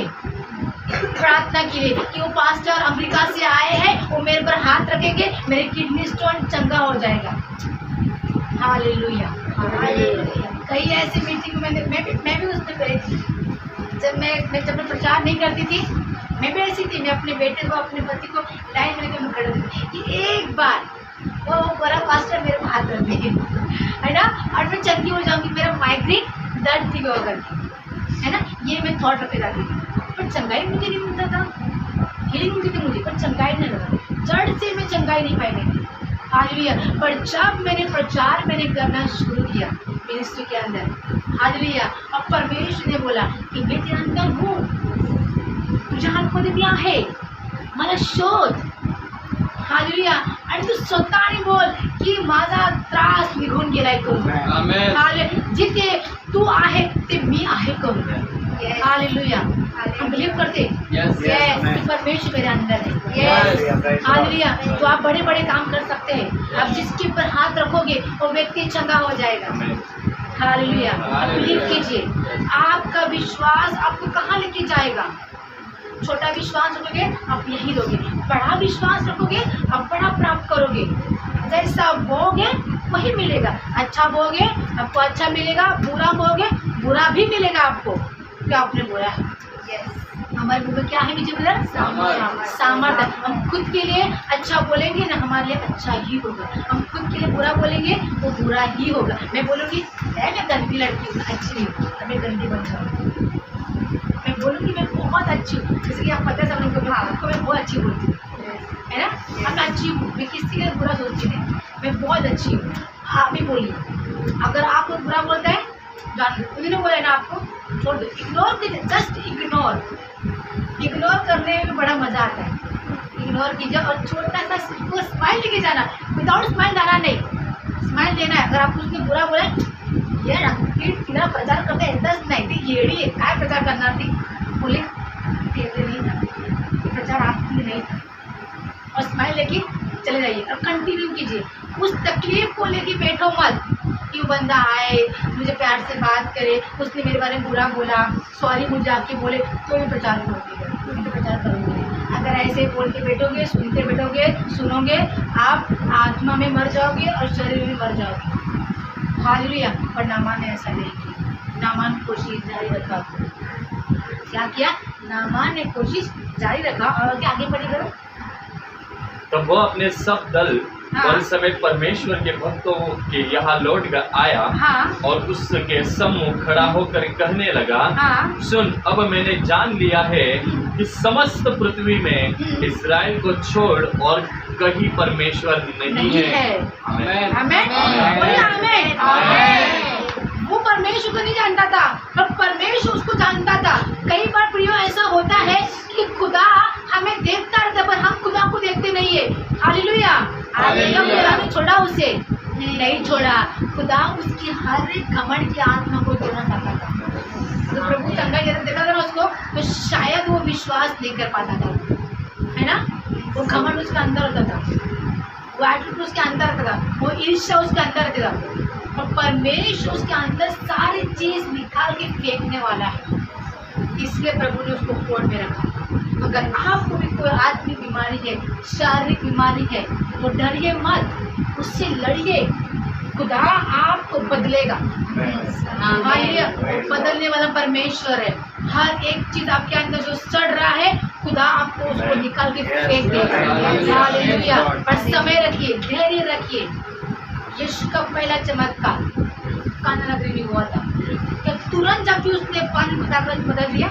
प्रार्थना के लिए कि वो पास्टर अमेरिका से आए हैं, वो मेरे पर हाथ रखेंगे, मेरे किडनी स्टोन चंगा हो जाएगा। हालेलुया। कई ऐसी मीटिंग में मैं भी उसमें गई थी। जब मैं प्रचार नहीं करती थी, मैं भी ऐसी थी। मैं अपने बेटे को, अपने पति को लाइन में लेकर खड़ा थी कि एक बार वो बड़ा पास्टर मेरे को हाथ रख देंगे, है ना, और मैं चंगी हो जाऊंगी। मेरा माइग्रेन दर्द थी वो करके, है ना, ये मैं थॉट रखे जाती थी। पर चंगाई मुझे नहीं मिलता था, हीलिंग मिलती थी मुझे, पर चंगाई नहीं लगा। जड़ से मैं चंगाई नहीं पाई नहीं। हालेलुया। पर जब मैंने प्रचार करना शुरू किया मिनिस्ट्री के अंदर, हालेलुया, अब परमेश्वर ने बोला की मैं तेरे अंदर हूँ, तुझ्या आतमध्ये आहे, मला शोध। हालेलुया. आणि तू स्वतःने बोल की माझा त्रास निघून गेलाय करून. आमेन. हालेलुया. जिथे तू आहे ते मी आहे करून. हालेलुया. हम बिलीव करते Yes, Yes, amen. कि परमेश्वर मेरे अंदर है. Yes. Yes. हालेलुया. तो आप बड़े बड़े काम कर सकते हैं. आप जिसके ऊपर हाथ रखोगे वो व्यक्ति चंगा हो जाएगा. हालेलुया. बिलीव कीजिए. आपका विश्वास आपको कहाँ लेके जाएगा? छोटा विश्वास रखोगे आप यही दोगे, बड़ा विश्वास रखोगे आप बड़ा प्राप्त करोगे। जैसा बोगे वही मिलेगा। अच्छा बोगे आपको अच्छा मिलेगा, बुरा बोगे बुरा भी मिलेगा आपको। क्या आपने बोला? हमारे मुँह में क्या है मुझे बोला? सामर्थ्य। हम खुद के लिए अच्छा बोलेंगे ना, हमारे लिए अच्छा ही होगा। हम खुद के लिए बुरा बोलेंगे वो बुरा ही होगा। मैं बोलूँगी मैं गंदी लड़की हूँ, अच्छी हूँ, मैं गंदी बन जाऊँगी। मैं बोलूँगी मैं बहुत अच्छी हूँ, जैसे कि आप पता है सब लोगों को, आपको मैं बहुत अच्छी बोलती हूँ, है ना, अब मैं अच्छी हूँ, मैं किसी के लिए बुरा सोचती नहीं, मैं बहुत अच्छी हूँ। आप भी बोलिए। अगर आप लोग बुरा बोलते हैं, उन्होंने बोला ना आपको, छोड़ दो, इग्नोर कीजिए, जस्ट इग्नोर करने में बड़ा मज़ा आता है। इग्नोर कीजिए और छोटा सा उसको स्माइल लेके जाना, विदाउट स्माइल जाना नहीं, स्माइल देना है। अगर आप उसने बुरा बोला ये ना तिला प्रचार करता येतच नाही, ती येडी आहे, काय प्रचार करणार ती, बोले ते नहीं था, प्रचार आपके लिए नहीं था। और स्माइल लेके चले जाइए और कंटिन्यू कीजिए। उस तकलीफ को लेके बैठो मत कि वो बंदा आए मुझे प्यार से बात करे, उसने मेरे बारे में बुरा बोला, सॉरी मुझे आके बोले, तो भी प्रचार करोगे, तो प्रचार करोगे। अगर ऐसे बोल के बैठोगे, सुनते बैठोगे, सुनोगे, आप आत्मा में मर जाओगे और शरीर में मर जाओगे। हालेलुया। पर नामान ने ऐसा नहीं किया। नामान कोशिश जारी रखा। क्या किया? नामान ने कोशिश जारी रखा और आगे बढ़ी करो। तब वह अपने सब दल हाँ। और इस समय परमेश्वर के भक्तों के यहाँ लौट आया हाँ और उसके सम्मुख खड़ा होकर कहने लगा, हाँ सुन, अब मैंने जान लिया है कि समस्त पृथ्वी में इस्राएल को छोड़ और कहीं परमेश्वर नहीं है। आमीन। आमेन। आमेन। बोलिए आमेन। आमेन। वो परमेश्वर को नहीं जानता था, पर परमेश्वर उसको जानता था। कई बार प्रियो ऐसा होता है कि खुदा हमें देखता रहता है, पर हम खुदा को देखते नहीं है। हालेलुया। हालेलुया। जब खुदा ने छोड़ा उसे, नहीं छोड़ा। खुदा उसकी हर एक घमंड की आत्मा को तोड़ना चाहता था। तो प्रभु चंगा देखा था ना उसको, तो शायद वो विश्वास नहीं कर पाता था, है ना। वो घमंड उसके अंदर होता था, वो एटीट्यूड उसके अंदर रहता था, वो ईर्ष्या उसके अंदर रहता था। और परमेश्वर उसके अंदर सारी चीज निकाल के फेंकने वाला है, इसलिए प्रभु ने उसको कोर्ट में रखा। अगर आपको भी कोई आत्मिक बीमारी है, शारीरिक बीमारी है, तो डरिए मत, उससे लड़िए। खुदा आपको बदलेगा। हालेलुया। बदलने वाला परमेश्वर है। हर एक चीज आपके अंदर जो सड़ रहा है, खुदा आपको उसको निकाल के फेंक देगा। हालेलुया। और समय रखिए, धैर्य रखिए। यीशु का पहला चमत्कार काना नगरी में हुआ था, कि तुरंत जब भी उसने पानी बदल दिया,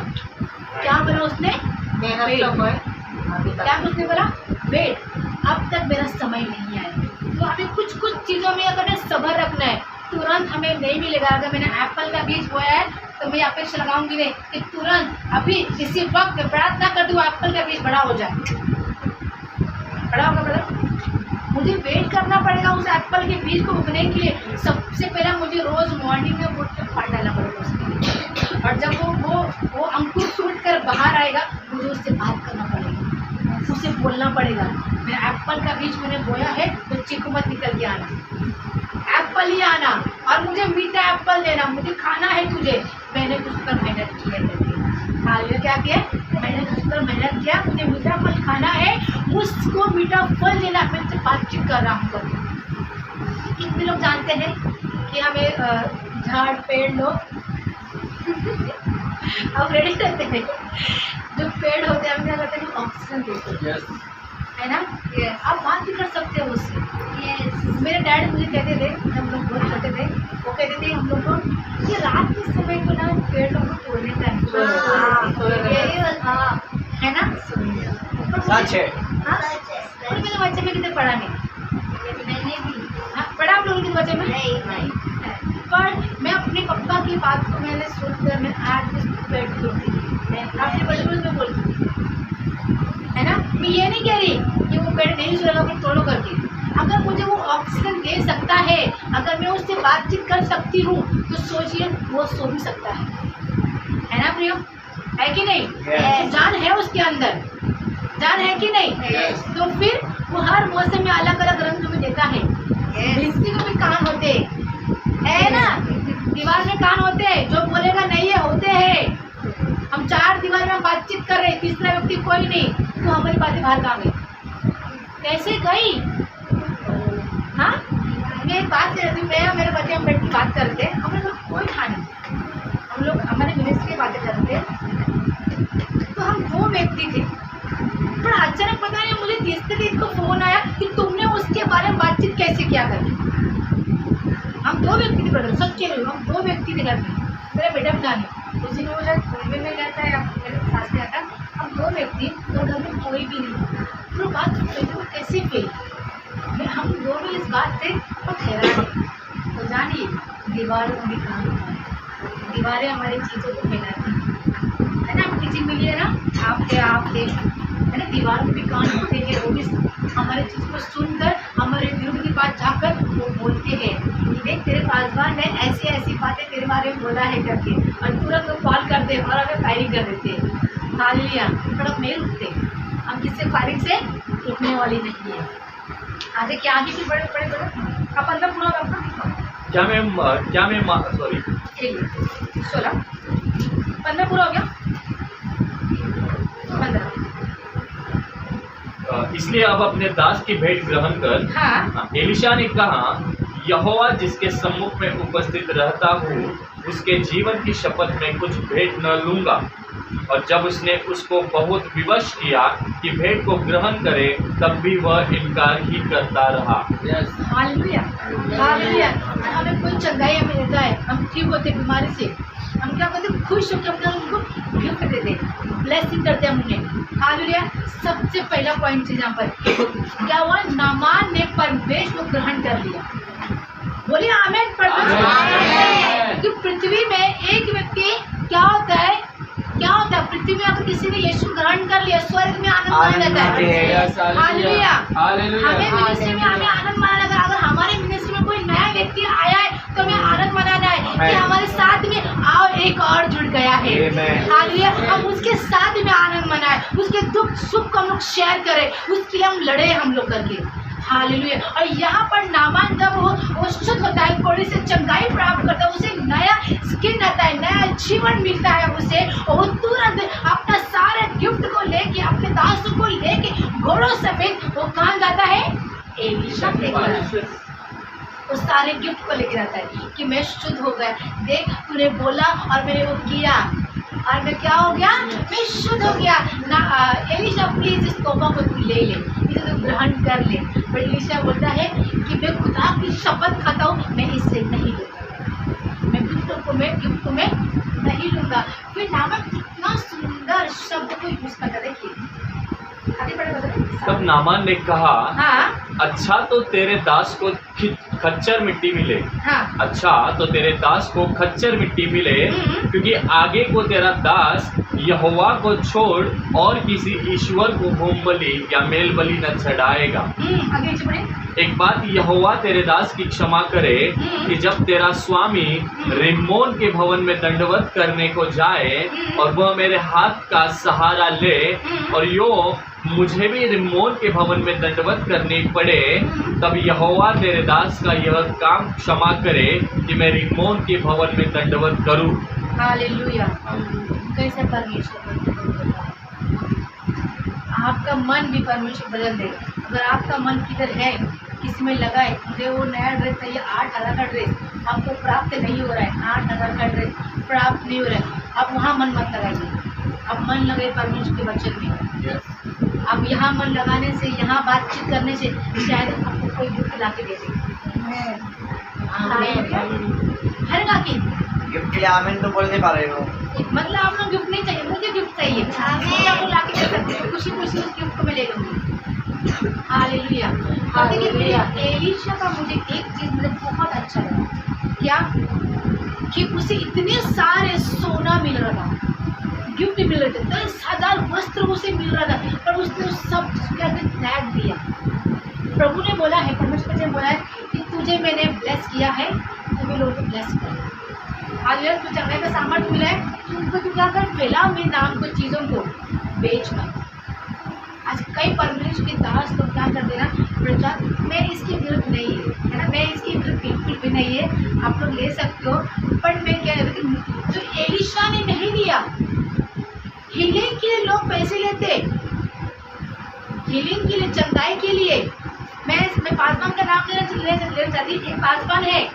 क्या बोला उसने? क्या उसने बोला? वेट, अब तक मेरा समय नहीं आया। तो हमें कुछ कुछ चीज़ों में अगर सब्र रखना है, तुरंत हमें नहीं मिलेगा। अगर मैंने एप्पल का बीज बोया है तो मैं अपेक्षा लगाऊंगी नहीं कि तुरंत अभी इसी वक्त मैं प्रार्थना कर दूँ एप्पल का बीज बड़ा हो जाए। बड़ा होगा ब्रदर, मुझे वेट करना पड़ेगा उस एप्पल के बीज को उगने के लिए। सबसे पहले मुझे रोज मॉर्निंग में उठ कर फाड़ डालना पड़ेगा उसके, और जब वो अंकुर टूट कर बाहर आएगा, मुझे उससे बात करना पड़ेगा, उससे बोलना पड़ेगा। मैं एप्पल का बीज मैंने बोया है तो चीकू मत निकल के आना, एप्पल ही आना, और मुझे मीठा एप्पल देना, मुझे खाना है तुझे। मैंने तुझ पर मेहनत की है। हालेलुया। क्या किया? मैंने तुझ पर मेहनत किया, मुझे मीठा फल खाना है, मुझको मीठा फल देना। मैं तुझसे बातचीत कर रहा हूँ। कितने लोग जानते हैं कि हमें झाड़ पेड़ लोग अब रेडी रहते हैं, जो पेड़ होते हैं हम क्या करते हैं? ऑक्सीजन देते हैं, है ना। आप बात भी कर सकते हो उससे। मेरे डैड मुझे कहते थे, जब हम लोग बहुत छोटे थे, वो कहते थे हम लोग को कि रात के समय को ना पेड़ लोग को तोड़ने का है ना। सच है। हाँ, और मेरे बच्चे में कितने पढ़ा नहीं। मैंने भी हाँ, पढ़ा आप लोगों के बच्चे में नहीं। पर मैं अपने पापा की बात को मैंने सुनकर मैं आज भी पेड़ तोड़ती थी। आपने बचपन में बोलती, है ना। मैं ये नहीं कह रही कि वो पेड़ नहीं सोएगा फिर तोड़ो करके। अगर मुझे वो ऑक्सीजन दे सकता है, अगर मैं उससे बातचीत कर सकती हूँ, तो सोचिए वो सो भी सकता है ना प्रियो, है कि नहीं? Yes. जान है उसके अंदर, जान है कि नहीं? Yes. तो फिर वो हर मौसम में अलग अलग रंग में देता है। भिंती को भी कान होते है ना, दीवार में कान होते हैं, जो बोलेगा नहीं है होते हैं। हम चार दीवार में बातचीत कर रहे, तीसरा व्यक्ति कोई नहीं, तो हमारी बातें बाहर कहाँ गई, कैसे गई? हाँ, मैं एक बात कर रही थी, मैं और मेरे बच्चे हम बैठ के बात करते, हम लोग कोई था नहीं, हम लोग हमारे मिनिस्ट्री की बातें करते, तो हम दो व्यक्ति थे। पर अचानक पता नहीं मुझे तीसरे दिन को फोन आया कि तुमने उसके बारे में बातचीत कैसे किया करके। हम दो व्यक्ति थे ब्रदर, सच कह रही हूँ, हम दो व्यक्ति थे घर में, मेरा बेटा भी जाने उसी में मुझे बॉम्बे में गया था या मेरे सास गया था। हम दो व्यक्ति, तो घर में कोई भी नहीं, तो बात तो कैसे फेल। हम दोनों इस बात से तो हैरान हैं। तो जानिए दीवारों में भी काम होता है, दीवारें हमारी चीज़ों को फैलाती है ना। टीचिंग मिली है ना, आप थे, है ना। दीवार में भी कान होते हैं, वो भी हमारे चीज़ को सुनकर हमारे विरुद्ध के पास जाकर वो बोलते हैं कि देख तेरे पासवान ने ऐसी ऐसी बातें तेरे बारे में बोला है करके, और तुरंत वो कॉल करते हैं और हमें फायरिंग कर देते हैं। हालेलुया। पर हम नहीं रुकते, हम किससे फायरिंग से रुकने वाली नहीं है। आगे क्या आगे भी बड़े बड़े बड़े आप अंदर पूरा आपका क्या मैं सॉरी 16 15 पूरा हो गया 15। इसलिए अब अपने दास की भेंट ग्रहण कर। हाँ एलिशा ने कहा, यहोवा जिसके सम्मुख में उपस्थित रहता हूँ उसके जीवन की शपथ में कुछ भेंट न लूँगा। और जब उसने उसको बहुत विवश किया कि भेंट को ग्रहण करे, तब भी वह इनकार ही करता रहा। Hallelujah, hallelujah. हमें कोई चंगाई हमें देता है, हम ठीक होते बीमारी से, हम क्या करते हैं, खुश होकर अपना उनको गिफ्ट देते, ब्लेसिंग करते हैं उन्हें। हालेलुया। सबसे पहला पॉइंट है यहाँ पर, क्या हुआ, नामान ने परमेश को ग्रहण कर लिया। बोलिए आमीन। परमेश कि पृथ्वी में एक व्यक्ति क्या होता है, क्या होता है, पृथ्वी में अगर किसी ने यीशु ग्रहण कर लिया, स्वर्ग में आनंद माना जाता है। हालेलुया। हमें मिनिस्ट्री में हमें आनंद माना जाता है। अगर हमारे मिनिस्ट्री में कोई नया व्यक्ति आया है तो हमें आनंद मनाना है कि हमारे साथ में आओ एक और जुड़ गया है। हालेलुया। हम उसके साथ में आनंद मनाए, उसके दुख सुख को हम लोग शेयर करें, उसके लिए हम लड़े हम लोग करके। हालेलुया। और यहाँ पर नामान जब वो शुद्ध होता है, थोड़ी से चंगाई प्राप्त करता है, उसे नया स्किन आता है, नया जीवन मिलता है उसे, और वो तुरंत अपना सारे गिफ्ट को लेके, अपने दासों को लेके घोड़ों समेत वो कहाँ जाता है, एलीशा के पास। वो सारे गिफ्ट को लेके जाता है कि मैं शुद्ध हो गया, देख तूने बोला और मैंने वो किया और मैं क्या हो गया, मैं शुद्ध हो गया ना। एलीशा प्लीज इस तोहफा को तू ले ले, इसे तू ग्रहण कर ले। पर एलीशा बोलता है कि मैं खुदा की शपथ खाता हूँ, मैं इससे नहीं लूँगा, मैं गिफ्ट को मैं नहीं लूँगा। फिर नामान कितना सुंदर शब्द को यूज करता, देखिए आगे बढ़े बताइए। तब नामान ने कहा, हाँ अच्छा तो तेरे दास को खच्चर मिट्टी मिले। हाँ अच्छा तो तेरे दास को खच्चर मिट्टी मिले, क्योंकि आगे को तेरा दास यहोवा को छोड़ और किसी ईश्वर को होम बलि या मेल बलि न चढ़ाएगा। आगे बढ़े। एक बात यहोवा तेरे दास की क्षमा करे कि जब तेरा स्वामी रिम्मोन के भवन में दंडवत करने को जाए और वह मेरे हाथ का सहारा ले, और यो मुझे भी रिम्मोन के भवन में दंडवत करने पड़े, तब यहोवा तेरे दास का यह काम क्षमा करे कि मैं रिम्मोन के भवन में दंडवत करूं। हालेलुया। कैसे परमेश्वर आपका मन भी परमेश्वर बदल दे। अगर आपका मन किधर है, किसी में लगा है, मुझे वो नया ड्रेस चाहिए, 8,000 का ड्रेस आपको प्राप्त नहीं हो रहा है, 8,000 का ड्रेस प्राप्त नहीं हो रहा है, आप वहाँ मन मत लगाइए, आप मन लगे परमेश्वर के वचन में। आप यहाँ मन लगाने से, यहाँ बातचीत करने से शायद आपको कोई गिफ्ट ला के दे दे। हर का की गिफ्ट के लिए आमीन तो बोल नहीं पा रहे हो। मतलब आप लोग गिफ्ट नहीं चाहिए, मुझे गिफ्ट चाहिए, मुझे आपको ला के दे सकते हैं, खुशी खुशी उस गिफ्ट को मैं ले लूँगी। हालेलुया। हालेलुया। एलीशा का मुझे एक चीज़ मुझे बहुत अच्छा लगा, क्या कि उसे इतने सारे सोना मिल रहा था, गिफ्ट मिल रहे थे, 10,000 वस्त्र उसे मिल रहा था, पर उसने सब त्याग दिया। प्रभु ने बोला है, परमेश्वर ने बोला है कि तुझे मैंने ब्लेस किया है, तुम्हें लोगों को ब्लेस कर। आज यार तुझे चंगाई का सामर्थ्य मिला है, तुमको तू क्या कर, फैला मेरे नाम को, चीज़ों को बेच मत। आज कई परमेश्वर के दास लोग क्या करते हैं ना, प्रचार मैं इसकी विरुद्ध नहीं है ना, मैं इसकी विरुद्ध बिल्कुल भी नहीं है, आप लोग ले सकते हो, पर मैं क्या है, जो एलीशा ने नहीं दिया, हीलिंग के लिए लोग पैसे लेते, हीलिंग के लिए, चंगाई के लिए। मैं पासवान का नाम लेना चाहती। एक पासवान है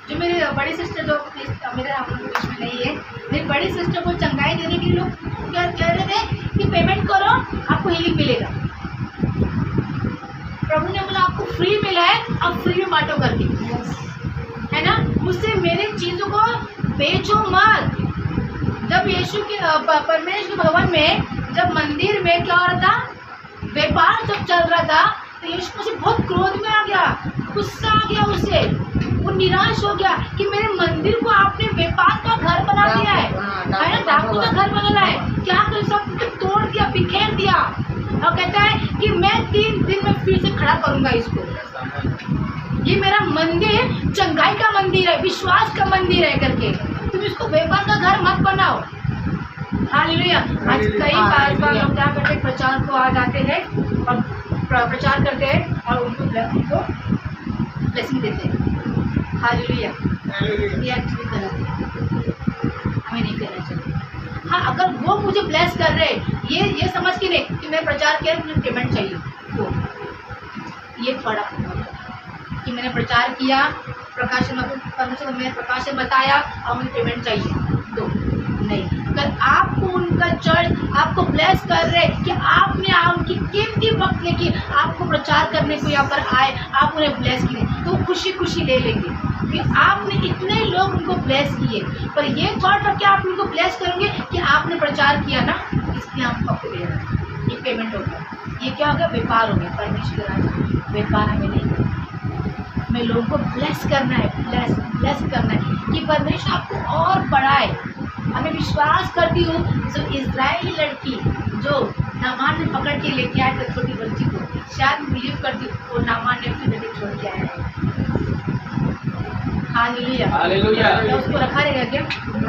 जो मेरी बड़ी सिस्टर, जो मेरे हम लोग बीच में नहीं है, मेरी बड़ी सिस्टर को चंगाई देने के लिए लोग क्या कह रहे थे कि पेमेंट करो आपको हीलिंग मिलेगा। प्रभु ने बोला आपको फ्री मिला है, आप फ्री में बांटो करके, है ना। मुझसे मेरे चीज़ों को बेचो मत। जब यीशु के परमेश्वर के भवन में, जब मंदिर में क्या हो रहा था, व्यापार जब चल रहा था, तो यीशु मुझे बहुत क्रोध में आ गया, गुस्सा आ गया उसे, वो निराश हो गया कि मेरे मंदिर को आपने व्यापार का घर बना दिया है ना, डाकू का घर बना है, क्या कर, सब तोड़ दिया, बिखेर दिया, और कहता है कि मैं 3 दिन में फिर से खड़ा करूंगा इसको। ये मेरा मंदिर चंगाई का मंदिर है, विश्वास का मंदिर है करके, तुम इसको व्यापार का घर मत बनाओ। हालेलुया। आज कई पासवान लोग क्या करते हैं, प्रचार को आ जाते हैं और प्रचार करते हैं और उनको ब्लेसिंग देते हैं। हालेलुया। ये एक्चुअली गलत है, हमें नहीं करना चाहिए। हाँ, अगर वो मुझे ब्लेस कर रहे, ये समझ के नहीं कि मैं प्रचार किया, मुझे पेमेंट चाहिए, तो ये फर्क होता है। कि मैंने प्रचार किया, प्रकाशन परमेश्वर को मैंने प्रकाशन बताया और मुझे पेमेंट चाहिए दो, नहीं। अगर आपको उनका चर्च आपको ब्लेस कर रहे कि आपने उनकी कीमती वक्त लेके आपको प्रचार करने को यहाँ पर आए, आप उन्हें ब्लेस किए, तो खुशी खुशी ले लेंगे कि आपने इतने लोग उनको ब्लेस किए। पर ये थॉट रख के आप उनको ब्लेस करेंगे कि आपने प्रचार किया ना, इसलिए आपको दे रहे हैं, ये पेमेंट हो गया। ये क्या हो गया? व्यापार हो गया। परमेश्वर का राज व्यापार हमें नहीं करना, हमें लोगों को ब्लेस करना है, ब्लेस करना है कि परमेश्वर आपको और बढ़ाए। हमें विश्वास करती हूँ जो इजरायली लड़की जो नामान ने पकड़ के लेके आए थे छोटी बच्ची को, शायद बिलीव करती हूँ वो नामान ने अपनी बेटी छोड़ के आया है। Hallelujah, hallelujah. तो उसको रखा रहेगा क्या?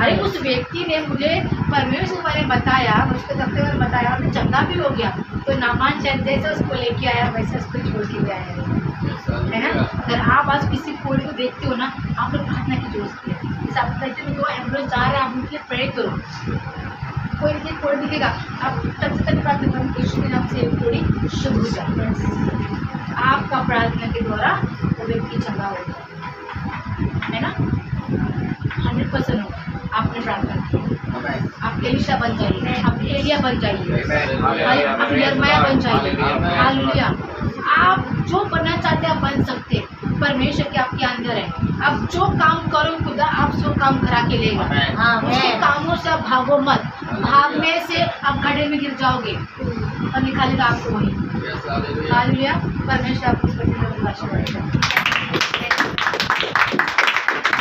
अरे उस व्यक्ति ने मुझे परमेश्वर के बारे में बताया, मुझको सबसे बार बताया, और चंगा भी हो गया। तो नामान शायद जैसे उसको लेके आया वैसे उसको छोड़ के भी आया है ना। अगर आप आज किसी कोड़ी को देखते हो ना, आप लोग प्रार्थना की जरूरत है। जैसे आप कहते हो तो एम्बुलेंस जा रहे हैं, आप उनके लिए प्रे करो। कोई भी कोड़ी दिखेगा, आप तब से तक प्रार्थना करो, यीशु के नाम से कोड़ी शुभ हो जाए। आपका प्रार्थना के द्वारा वो व्यक्ति चंगा हो जाए, है ना। 100% होगा। आपने प्रार्थना की, आप एलिशा बन जाइए, आप एलिया बन जाइए, आप यिर्मयाह बन जाइए। हालेलुया। आप जो बनना चाहते हैं आप बन सकते हैं, परमेश्वर के आपके अंदर है। आप जो काम करो खुदा आप सो काम करा के लेगा। उसके कामों से आप भागो मत, भागने से आप खड्डे में गिर जाओगे और निकालेगा आपको वही। हालेलुया। परमेश्वर आपको